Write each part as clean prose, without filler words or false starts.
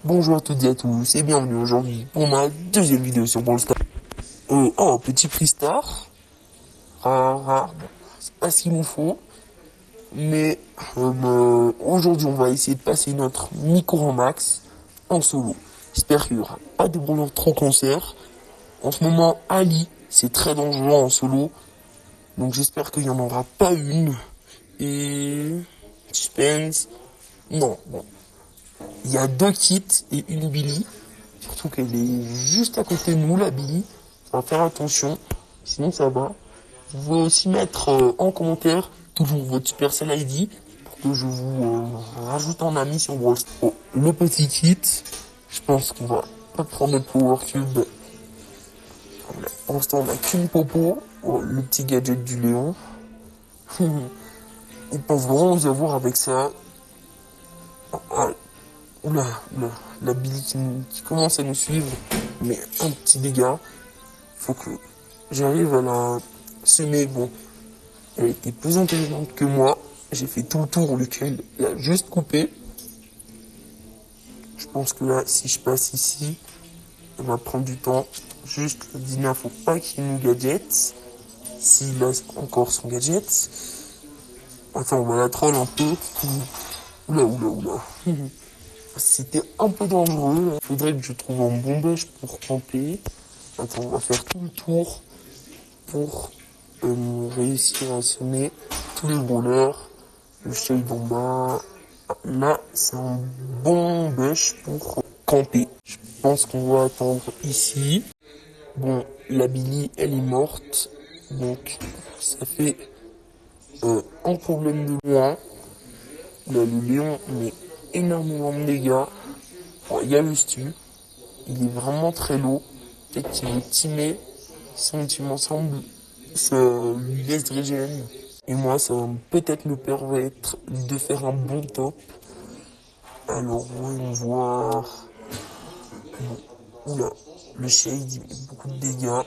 Bonjour à toutes et à tous et bienvenue aujourd'hui pour ma deuxième vidéo sur Brawl Stars. Petit prix star. Rare. Bon, c'est pas ce qu'il nous faut. Mais aujourd'hui on va essayer de passer notre micro max en solo. J'espère qu'il n'y aura pas de brawlers trop concerts. En ce moment, Ali, c'est très dangereux en solo. Donc j'espère qu'il n'y en aura pas une. Et... Suspense. Non, bon. Il y a deux kits et une Billy. Surtout qu'elle est juste à côté de nous, la Billy. On va faire attention, sinon ça va. Vous pouvez aussi mettre en commentaire toujours votre Supercell ID pour que je vous rajoute en ami sur Brawl Stars. Oh, le petit kit, je pense qu'on va pas prendre notre Power Cube. Pour l'instant, on n'a qu'une popo. Oh, le petit gadget du Léon. Ils peuvent vraiment nous avoir avec ça. Oula, la Billy qui commence à nous suivre, mais un petit dégât. Faut que j'arrive à la semer. Bon, elle était plus intelligente que moi. J'ai fait tout le tour, lequel l'a juste coupé. Je pense que là, si je passe ici, elle va prendre du temps. Juste le dîner, faut pas qu'il nous gadget. S'il a encore son gadget. Attends, on va la troll un peu. Oula. C'était un peu dangereux. Il faudrait que je trouve un bon bush pour camper. Attends, on va faire tout le tour pour réussir à semer tous les brawlers. Le shade en bas. Là, c'est un bon bush pour camper. Je pense qu'on va attendre ici. Bon, la Billy, elle est morte. Donc, ça fait un problème de loin. Là, le Léon met énormément de dégâts. Bon, il y a le stu. Il est vraiment très low. Peut-être qu'il est timé. Si on team ensemble, ça lui laisse de régène. Et moi, ça va peut-être me permettre de faire un bon top. Alors, voyons voir. Oula, le shade, il met beaucoup de dégâts.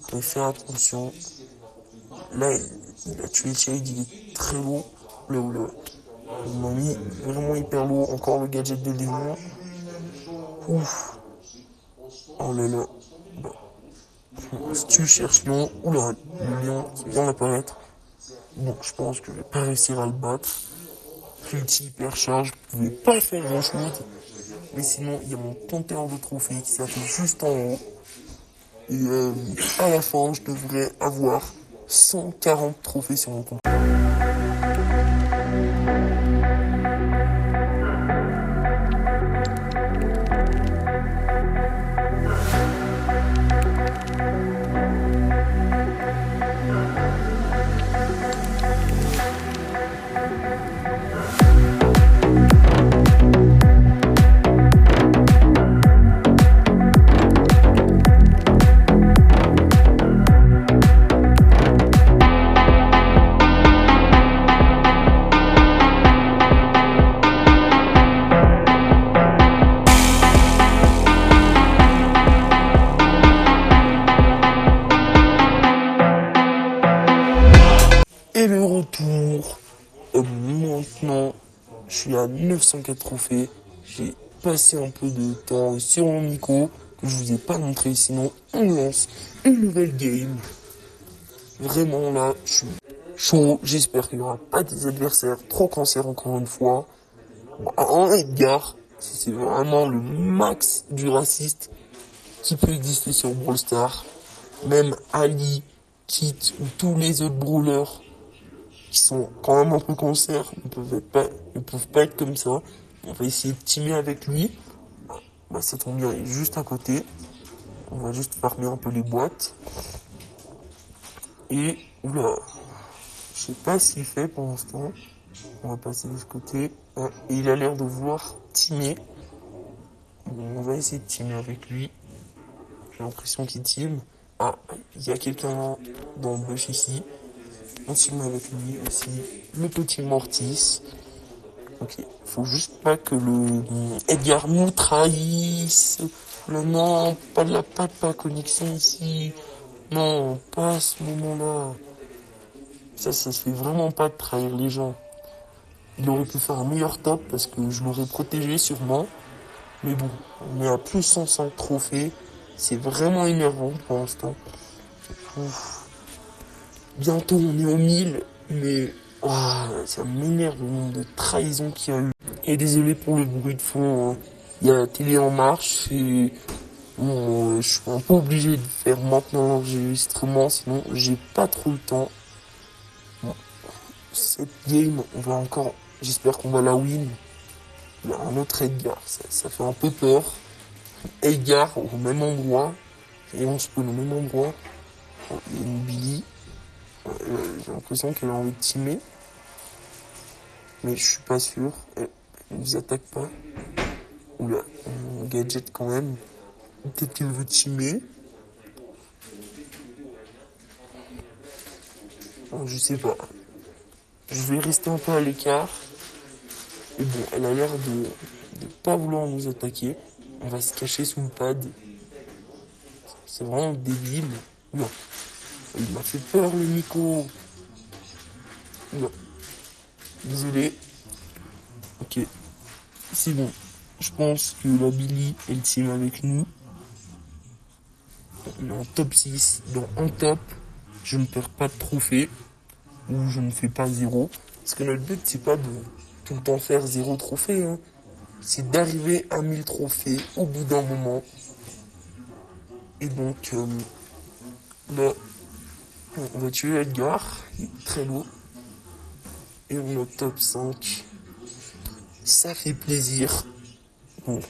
Faut faire attention. Là, il a tué le shade, il est très lourd. Oula. Il m'a mis vraiment hyper lourd. Encore le gadget de Léon. Ouf. Oh là. Si tu cherches Lion, oula, le lion qui vient d'apparaître. Bon, je pense que je vais pas réussir à le battre. Ulti hypercharge, je pouvais pas faire grand chose. Mais sinon, il y a mon compteur de trophées qui s'affiche juste en haut. Et à la fin, je devrais avoir 140 trophées sur mon compte. Et le retour, maintenant, je suis à 904 trophées. J'ai passé un peu de temps sur mon micro que je vous ai pas montré. Sinon, on lance une nouvelle game. Vraiment là, je suis chaud. J'espère qu'il n'y aura pas des adversaires trop cancer encore une fois. En Edgar, c'est vraiment le max du raciste qui peut exister sur Brawl Stars. Même Ali, Kit ou tous les autres brawlers qui sont quand même un peu cancer ne peuvent pas être comme ça. On va essayer de teamer avec lui. Bah, ça tombe bien, il est juste à côté. On va juste farmer un peu les boîtes. Et, oula, je sais pas ce qu'il fait pour l'instant. On va passer de ce côté. Et il a l'air de vouloir teamer. Bon, on va essayer de teamer avec lui. J'ai l'impression qu'il team. Ah, il y a quelqu'un dans le bush ici. On team avec lui aussi. Le petit Mortis. Ok, faut juste pas que le Edgar nous trahisse. Non, pas de connexion ici. Non, pas à ce moment-là. Ça se fait vraiment pas de trahir les gens. Il aurait pu faire un meilleur top parce que je l'aurais protégé sûrement. Mais bon, on est à plus 105 trophées. C'est vraiment énervant pour l'instant. Ouf. Bientôt on est au 1000, mais ça m'énerve le nombre de trahisons qu'il y a eu. Et désolé pour le bruit de fond, hein. Il y a la télé en marche et bon, je suis un peu obligé de faire maintenant l'enregistrement, sinon j'ai pas trop le temps. Bon, cette game, on va encore, j'espère qu'on va la win. Il y a un autre Edgar, ça fait un peu peur. Edgar au même endroit, et on se spawn au même endroit. Il y a une Billy, j'ai l'impression qu'elle a envie de teamer, mais je suis pas sûr. Elle nous attaque pas. Oula, on gadget quand même. Peut-être qu'elle veut teamer. Je sais pas. Je vais rester un peu à l'écart. Et bon, elle a l'air de pas vouloir nous attaquer. On va se cacher sous le pad. C'est vraiment débile. Non. Il m'a fait peur le Nico. Non. Désolé. Ok. C'est bon. Je pense que la Billy, elle team avec nous. On est en top 6. Dans un top, je ne perds pas de trophée. Ou je ne fais pas zéro. Parce que notre but, c'est pas de tout le temps faire zéro trophée. Hein. C'est d'arriver à 1000 trophées au bout d'un moment. Et donc, là, on va tuer Edgar. Il est très lourd. Et on est top 5. Ça fait plaisir. Bon.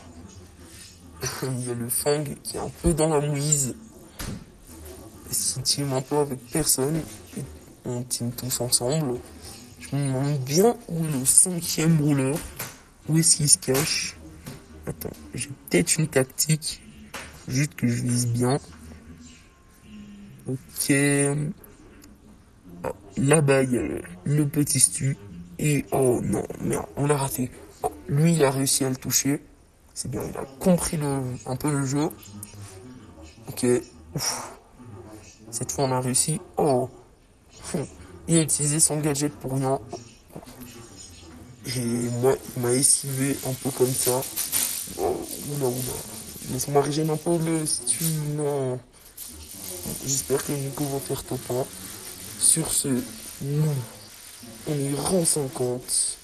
Il y a le Fang qui est un peu dans la mouise. Parce qu'il team un peu avec personne. Et on team tous ensemble. Je me demande bien où est le 5e rouleur. Où est-ce qu'il se cache? Attends, j'ai peut-être une tactique. Juste que je vise bien. Ok. Ah, là-bas, il y a le petit Stu. Et oh non, merde, on l'a raté. Oh, lui, il a réussi à le toucher. C'est bien, il a compris un peu le jeu. Ok. Ouf. Cette fois, on a réussi. Oh. Il a utilisé son gadget pour rien. Et moi, il m'a esquivé un peu comme ça. Oh, oula, oula. Laisse-moi régénérer un peu le Stu. Non. J'espère que Nico va faire top 1. Sur ce, nous, on est rang 50.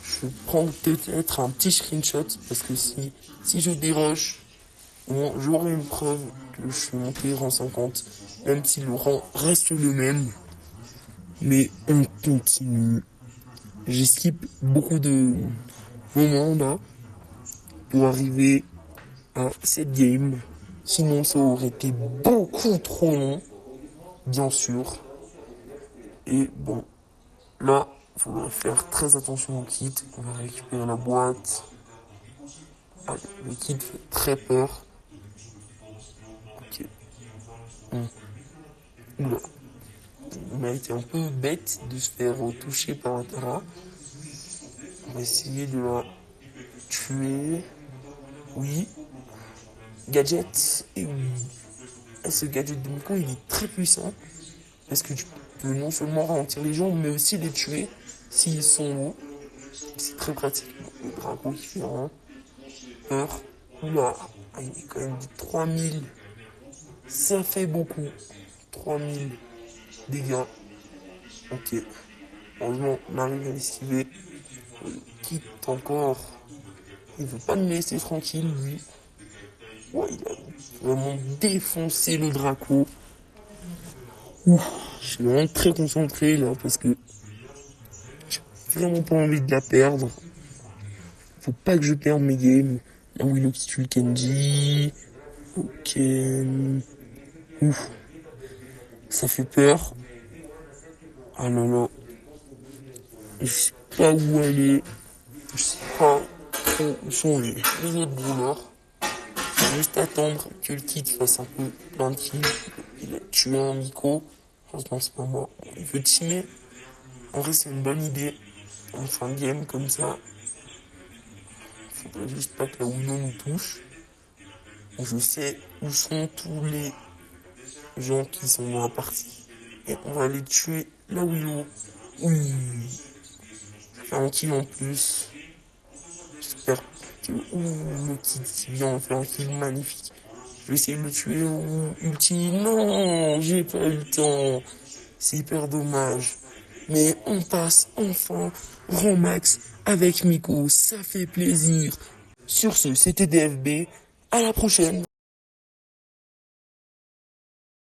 Je vais prendre peut-être un petit screenshot parce que si je déroche, bon, j'aurai une preuve que je suis monté rang 50, même si le rang reste le même. Mais on continue. J'esquipe beaucoup de moments là pour arriver à cette game. Sinon, ça aurait été beaucoup trop long, bien sûr. Et bon, là, il faudra faire très attention au kit. On va récupérer la boîte. Ah, le kit fait très peur. Ok. Oula. On a été un peu bête de se faire toucher par un terrain. On va essayer de la tuer. Oui. Gadget. Et oui. Et ce gadget de Miko, il est très puissant. Parce que tu peux non seulement ralentir les gens, mais aussi les tuer s'ils sont hauts. C'est très pratique. Le dragon qui fait vraiment peur. Oula. Ah, il est quand même dit 3000. Ça fait beaucoup. 3000 dégâts. Ok. Heureusement, on arrive à l'esquiver. Quitte encore. Il veut pas me laisser tranquille, lui. Ouais, il a vraiment défoncé le Draco. Ouf, je suis vraiment très concentré là parce que j'ai vraiment pas envie de la perdre. Faut pas que je perde mes games. La Willow qui tue le Kenji. Ok. Ouf. Ça fait peur. Ah là là. Je sais pas où aller. Je sais pas trop où sont les autres brawlers. Faut juste attendre que le kit fasse un peu plein de kills. Il a tué un micro. Heureusement, c'est pas moi. Il veut teamer. En vrai, c'est une bonne idée. En fin de game, comme ça. Faudrait juste pas que la Willow nous touche. Je sais où sont tous les gens qui sont dans la partie. Et on va aller tuer la Willow. Oui. Ça fait un kill en plus. J'espère Le petit vient faire un kill magnifique. Je vais essayer de le tuer ou ulti. Non, j'ai pas eu le temps. C'est hyper dommage. Mais on passe enfin rang max avec Miko. Ça fait plaisir. Sur ce, c'était DFB. À la prochaine.